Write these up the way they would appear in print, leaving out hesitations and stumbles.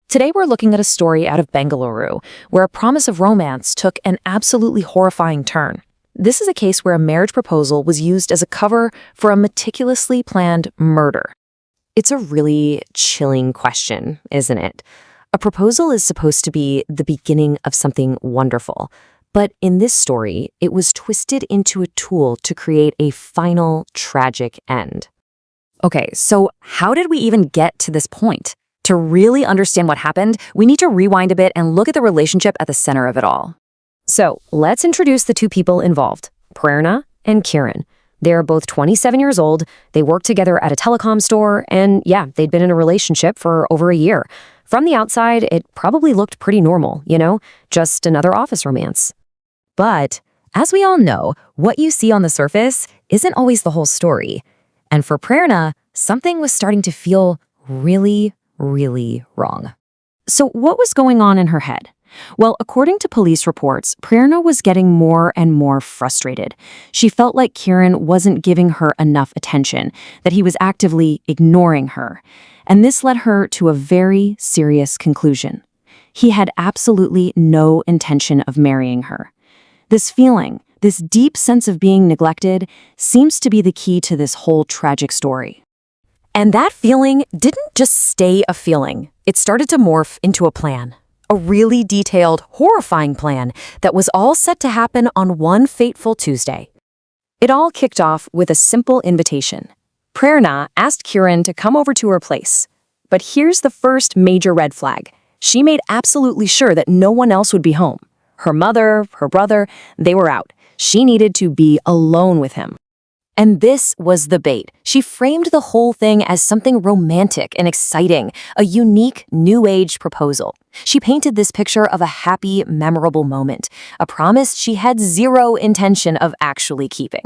Today we're looking at a story out of Bengaluru, where a promise of romance took an absolutely horrifying turn. This is a case where a marriage proposal was used as a cover for a meticulously planned murder. It's a really chilling question, isn't it? A proposal is supposed to be the beginning of something wonderful, but in this story, it was twisted into a tool to create a final, tragic end. Okay, so how did we even get to this point? To really understand what happened, we need to rewind a bit and look at the relationship at the center of it all. So let's introduce the two people involved, Prerna and Kiran. They're both 27 years old, they worked together at a telecom store, and yeah, they'd been in a relationship for over a year. From the outside, it probably looked pretty normal, just another office romance. But, as we all know, what you see on the surface isn't always the whole story. And for Prerna, something was starting to feel really wrong. So what was going on in her head? Well, according to police reports, Prerna was getting more and more frustrated. She felt like Kiran wasn't giving her enough attention, that he was actively ignoring her. And this led her to a very serious conclusion. He had absolutely no intention of marrying her. This feeling, this deep sense of being neglected, seems to be the key to this whole tragic story. And that feeling didn't just stay a feeling. It started to morph into a plan. A really detailed, horrifying plan that was all set to happen on one fateful Tuesday. It all kicked off with a simple invitation. Prerna asked Kiran to come over to her place. But here's the first major red flag. She made absolutely sure that no one else would be home. Her mother, her brother, they were out. She needed to be alone with him. And this was the bait. She framed the whole thing as something romantic and exciting, a unique, new-age proposal. She painted this picture of a happy, memorable moment, a promise she had zero intention of actually keeping.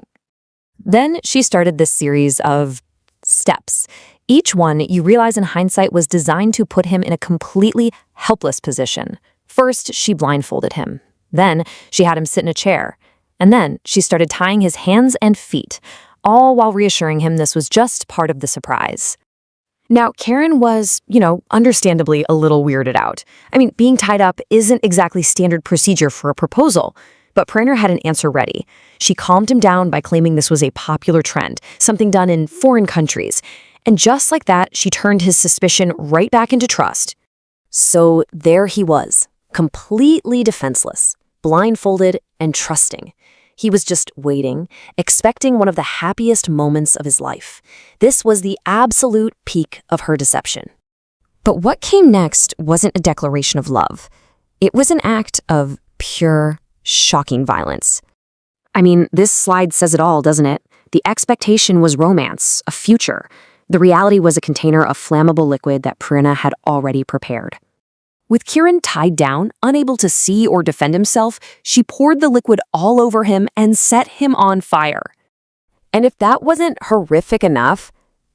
Then she started this series of steps. Each one, you realize in hindsight, was designed to put him in a completely helpless position. First, she blindfolded him. Then, she had him sit in a chair. And then she started tying his hands and feet, all while reassuring him this was just part of the surprise. Now, Kiran was, understandably a little weirded out. I mean, being tied up isn't exactly standard procedure for a proposal. But Prerna had an answer ready. She calmed him down by claiming this was a popular trend, something done in foreign countries. And just like that, she turned his suspicion right back into trust. So there he was, completely defenseless, blindfolded and trusting. He was just waiting, expecting one of the happiest moments of his life. This was the absolute peak of her deception. But what came next wasn't a declaration of love. It was an act of pure, shocking violence. I mean, this slide says it all, doesn't it? The expectation was romance, a future. The reality was a container of flammable liquid that Prerna had already prepared. With Kiran tied down, unable to see or defend himself, she poured the liquid all over him and set him on fire. And if that wasn't horrific enough,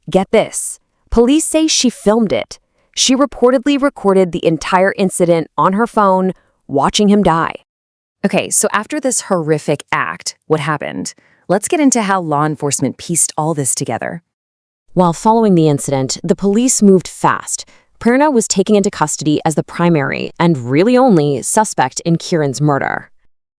get this. Police say she filmed it. She reportedly recorded the entire incident on her phone, watching him die. Okay, so after this horrific act, what happened? Let's get into how law enforcement pieced all this together. While following the incident, the police moved fast. Prerna was taken into custody as the primary and really only suspect in Kiran's murder.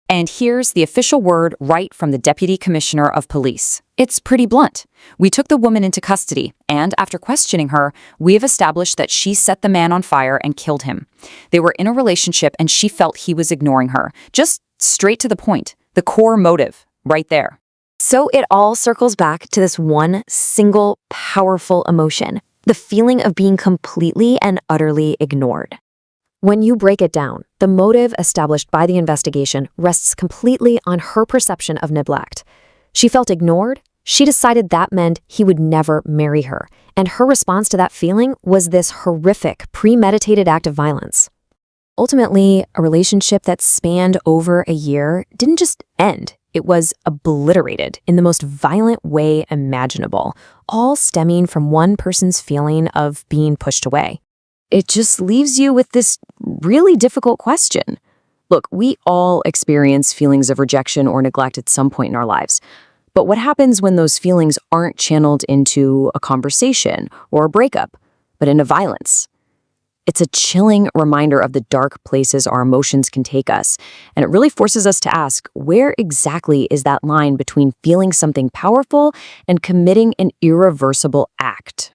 And here's the official word right from the Deputy Commissioner of Police. It's pretty blunt. We took the woman into custody, and after questioning her, we have established that she set the man on fire and killed him. They were in a relationship and she felt he was ignoring her. Just straight to the point. The core motive, right there. So it all circles back to this one single powerful emotion. The feeling of being completely and utterly ignored. When you break it down, the motive established by the investigation rests completely on her perception of neglect. She felt ignored. She decided that meant he would never marry her, and her response to that feeling was this horrific, premeditated act of violence. Ultimately, a relationship that spanned over a year didn't just end. It was obliterated in the most violent way imaginable, all stemming from one person's feeling of being pushed away. It just leaves you with this really difficult question. Look, we all experience feelings of rejection or neglect at some point in our lives. But what happens when those feelings aren't channeled into a conversation or a breakup, but into violence? It's a chilling reminder of the dark places our emotions can take us, and it really forces us to ask, where exactly is that line between feeling something powerful and committing an irreversible act?